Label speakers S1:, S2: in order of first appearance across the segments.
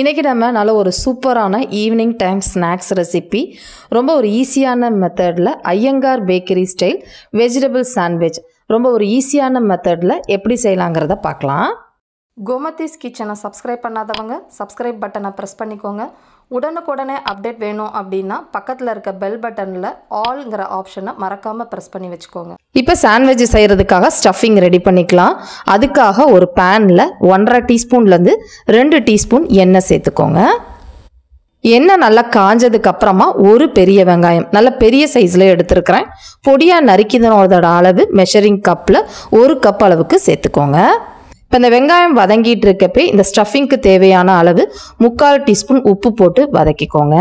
S1: இன்றைக்கி நம்ம நல்ல ஒரு சூப்பரான ஈவினிங் டைம் ஸ்நாக்ஸ் ரெசிபி, ரொம்ப ஒரு ஈஸியான மெத்தடில் Iyengar bakery style vegetable sandwich ரொம்ப ஒரு ஈஸியான மெத்தடில் எப்படி செய்யலாங்கிறத பார்க்கலாம். கோமதிஸ் கிச்சனை சப்ஸ்கிரைப் பண்ணாதவங்க சப்ஸ்கிரைப் பட்டனை ப்ரெஸ் பண்ணிக்கோங்க. உடனுக்குடனே அப்டேட் வேணும் அப்படின்னா பக்கத்தில் இருக்க பெல் பட்டனில் ஆல்ங்கிற ஆப்ஷனை மறக்காமல் ப்ரெஸ் பண்ணி வச்சுக்கோங்க. இப்போ சாண்ட்விச் செய்கிறதுக்காக ஸ்டஃபிங் ரெடி பண்ணிக்கலாம். அதுக்காக ஒரு பேனில் 1.5 டீஸ்பூன்லேருந்து 2 டீஸ்பூன் எண்ணெய் சேர்த்துக்கோங்க. எண்ணெய் நல்லா காஞ்சதுக்கு அப்புறமா ஒரு பெரிய வெங்காயம் நல்ல பெரிய சைஸில் எடுத்துருக்கிறேன். பொடியாக நறுக்கினோட அளவு மெஷரிங் கப்பில் 1 கப் அளவுக்கு சேர்த்துக்கோங்க. இப்போ இந்த வெங்காயம் வதங்கிட்டு இருக்கப்பே இந்த ஸ்டஃபிங்க்கு தேவையான அளவு 3/4 டீஸ்பூன் உப்பு போட்டு வதக்கிக்கோங்க.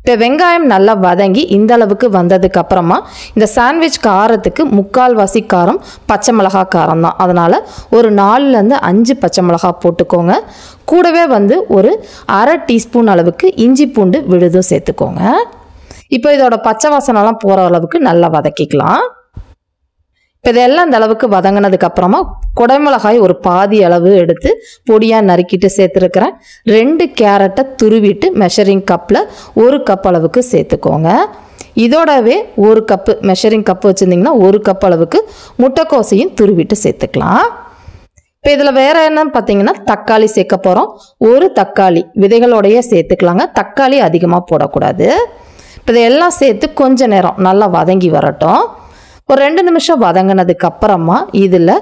S1: இப்போ வெங்காயம் நல்லா வதங்கி இந்த அளவுக்கு வந்ததுக்கு அப்புறமா இந்த சாண்ட்விச் காரத்துக்கு 3/4 காரம் பச்சை மிளகா காரம் தான். அதனால் ஒரு 4லேருந்து 5 பச்சை மிளகா போட்டுக்கோங்க. கூடவே ஒரு 1/2 டீஸ்பூன் அளவுக்கு இஞ்சி பூண்டு விழுதும் சேர்த்துக்கோங்க. இப்போ இதோட பச்சை வாசனைலாம் போகிற அளவுக்கு நல்லா வதக்கிக்கலாம். இப்போ இதெல்லாம் இந்த அளவுக்கு வதங்கினதுக்கு அப்புறமா குடைமிளகாய் ஒரு பாதி அளவு எடுத்து பொடியாக நறுக்கிட்டு சேர்த்துருக்கிறேன். 2 கேரட்டை துருவிட்டு மெஷரிங் கப்பில் 1 கப் அளவுக்கு சேர்த்துக்கோங்க. இதோடவே 1 கப்பு மெஷரிங் கப் வச்சுருந்திங்கன்னா 1 கப் அளவுக்கு முட்டைக்கோசையும் துருவிட்டு சேர்த்துக்கலாம். இப்போ இதில் வேறு என்னன்னு பார்த்தீங்கன்னா தக்காளி சேர்க்க போகிறோம். 1 தக்காளி விதைகளோடையே சேர்த்துக்கலாங்க. தக்காளி அதிகமாக போடக்கூடாது. இப்போ இதையெல்லாம் சேர்த்து கொஞ்ச நேரம் நல்லா வதங்கி வரட்டும். ஒரு 2 நிமிஷம் வதங்கினதுக்கு அப்புறமா இதில்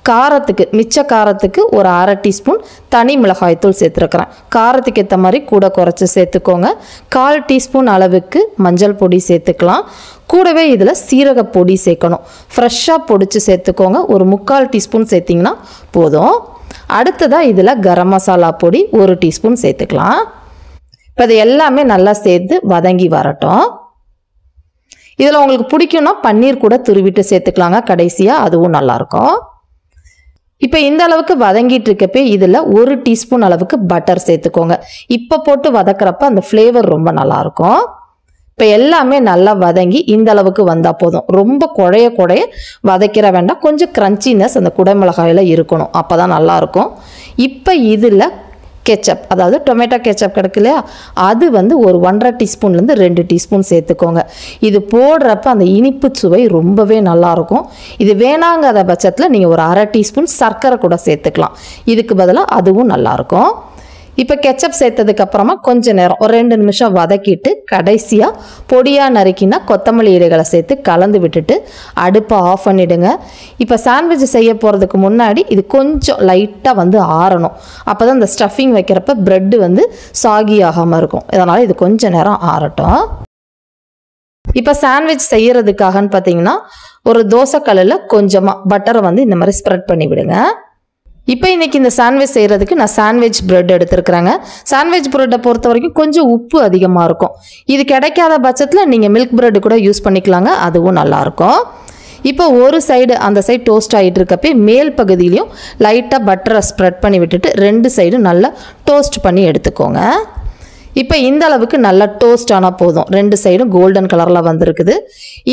S1: காரத்துக்கு மிச்ச காரத்துக்கு ஒரு 1/2 டீஸ்பூன் தனி மிளகாய்த்தூள் சேர்த்துருக்குறேன். காரத்துக்கு ஏற்ற மாதிரி கூட குறைச்சி சேர்த்துக்கோங்க. 1/4 டீஸ்பூன் அளவுக்கு மஞ்சள் பொடி சேர்த்துக்கலாம். கூடவே இதில் சீரக பொடி சேர்க்கணும். ஃப்ரெஷ்ஷாக பொடிச்சு சேர்த்துக்கோங்க. ஒரு 3/4 டீஸ்பூன் சேர்த்திங்கன்னா போதும். அடுத்ததாக இதில் கரம் மசாலா பொடி 1 டீஸ்பூன் சேர்த்துக்கலாம். இப்போ இது எல்லாமே நல்லா சேர்த்து வதங்கி வரட்டும். இதில் உங்களுக்கு பிடிக்கும்னா பன்னீர் கூட துருவிட்டு சேர்த்துக்கலாங்க கடைசியாக, அதுவும் நல்லாயிருக்கும். இப்போ இந்த அளவுக்கு வதங்கிட்டு இருக்கப்பே இதில் 1 டீஸ்பூன் அளவுக்கு பட்டர் சேர்த்துக்கோங்க. இப்போ போட்டு வதக்கிறப்ப அந்த ஃப்ளேவர் ரொம்ப நல்லாயிருக்கும். இப்போ எல்லாமே நல்லா வதங்கி இந்த அளவுக்கு வந்தால் போதும். ரொம்ப குழைய வதக்கிற வேண்டாம். கொஞ்சம் க்ரன்ச்சினஸ் அந்த குடைமிளகாயில் இருக்கணும், அப்போ தான் நல்லாயிருக்கும். இப்போ இதில் கெச்சப், அதாவது டொமேட்டோ கெச்சப் கிடைக்கு இல்லையா, அது ஒரு 1.5 டீஸ்பூன்லேருந்து 2 டீஸ்பூன் சேர்த்துக்கோங்க. இது போடுறப்ப அந்த இனிப்பு சுவை ரொம்பவே நல்லாயிருக்கும். இது வேணாங்காத பட்சத்தில் நீங்கள் ஒரு 1/2 டீஸ்பூன் சர்க்கரை கூட சேர்த்துக்கலாம். இதுக்கு பதிலாக அதுவும் நல்லாயிருக்கும். இப்போ கெச்சப் சேர்த்ததுக்கப்புறமா கொஞ்ச நேரம் ஒரு 2 நிமிஷம் வதக்கிட்டு கடைசியாக பொடியாக நறுக்கினா கொத்தமல்லி இலைகளை சேர்த்து கலந்து விட்டுட்டு அடுப்பை ஆஃப் பண்ணிவிடுங்க. இப்போ சாண்ட்விச் செய்ய போகிறதுக்கு முன்னாடி இது கொஞ்சம் லைட்டாக ஆறணும். அப்போ தான் இந்த ஸ்டஃபிங் வைக்கிறப்ப ப்ரெட்டு சாகி ஆகாமல் இருக்கும். இதனால் இது கொஞ்ச நேரம் ஆறட்டும். இப்போ சாண்ட்விச் செய்கிறதுக்காகன்னு பார்த்தீங்கன்னா ஒரு தோசைக்கல்லில் கொஞ்சமாக பட்டரை இந்த மாதிரி ஸ்ப்ரெட் பண்ணி விடுங்க. இப்போ இன்றைக்கி இந்த சாண்ட்விச் செய்கிறதுக்கு நான் சாண்ட்விச் ப்ரெட் எடுத்துருக்குறேங்க. சாண்ட்விச் ப்ரெட்டை பொறுத்த வரைக்கும் கொஞ்சம் உப்பு அதிகமாக இருக்கும். இது கிடைக்காத பட்சத்தில் நீங்கள் மில்க் ப்ரெட்டு கூட யூஸ் பண்ணிக்கலாங்க, அதுவும் நல்லாயிருக்கும். இப்போ ஒரு சைடு அந்த சைடு டோஸ்ட் ஆகிட்டு இருக்கப்பே மேல் பகுதியிலையும் லைட்டாக பட்டரை ஸ்ப்ரெட் பண்ணி விட்டுட்டு 2 சைடும் நல்லா டோஸ்ட் பண்ணி எடுத்துக்கோங்க. இப்போ இந்த அளவுக்கு நல்லா டோஸ்ட் ஆனால் போதும். 2 சைடும் கோல்டன் கலரில் வந்திருக்குது.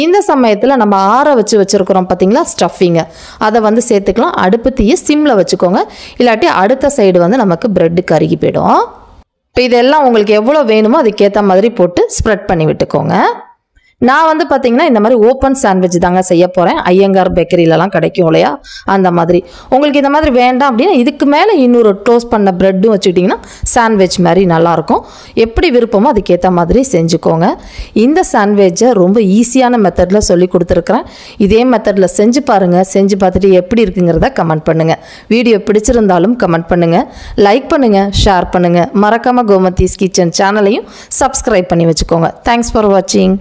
S1: இந்த சமயத்தில் நம்ம ஆற வச்சுருக்கிறோம் பார்த்தீங்களா ஸ்டஃபிங்கை, அதை சேர்த்துக்கலாம். அடுப்பு தீயை சிம்மில் வச்சுக்கோங்க, இல்லாட்டி அடுத்த சைடு நமக்கு ப்ரெட்டு கருகி போயிடும். இப்போ இதெல்லாம் உங்களுக்கு எவ்வளோ வேணுமோ அதுக்கேற்ற மாதிரி போட்டு ஸ்ப்ரெட் பண்ணி விட்டுக்கோங்க. நான் பார்த்தீங்கன்னா இந்த மாதிரி ஓப்பன் சாண்ட்விச் தாங்க செய்ய போகிறேன். ஐயங்கார் பேக்கரியிலலாம் கிடைக்கும் இல்லையா, அந்த மாதிரி. உங்களுக்கு இந்த மாதிரி வேண்டாம் அப்படின்னா இதுக்கு மேலே இன்னொரு டோஸ்ட் பண்ண ப்ரெட்டும் வச்சுக்கிட்டிங்கன்னா சாண்ட்விச் மாதிரி நல்லாயிருக்கும். எப்படி விருப்பமோ அதுக்கேற்ற மாதிரி செஞ்சுக்கோங்க. இந்த சாண்ட்விச்சை ரொம்ப ஈஸியான மெத்தடில் சொல்லி கொடுத்துருக்குறேன். இதே மெத்தடில் செஞ்சு பாருங்கள். செஞ்சு பார்த்துட்டு எப்படி இருக்குங்கிறத கமெண்ட் பண்ணுங்கள். வீடியோ பிடிச்சிருந்தாலும் கமெண்ட் பண்ணுங்கள், லைக் பண்ணுங்கள், ஷேர் பண்ணுங்கள். மறக்காமல் கோமதிஸ் கிச்சன் சேனலையும் சப்ஸ்கிரைப் பண்ணி வச்சுக்கோங்க. தேங்க்ஸ் ஃபார் வாட்சிங்.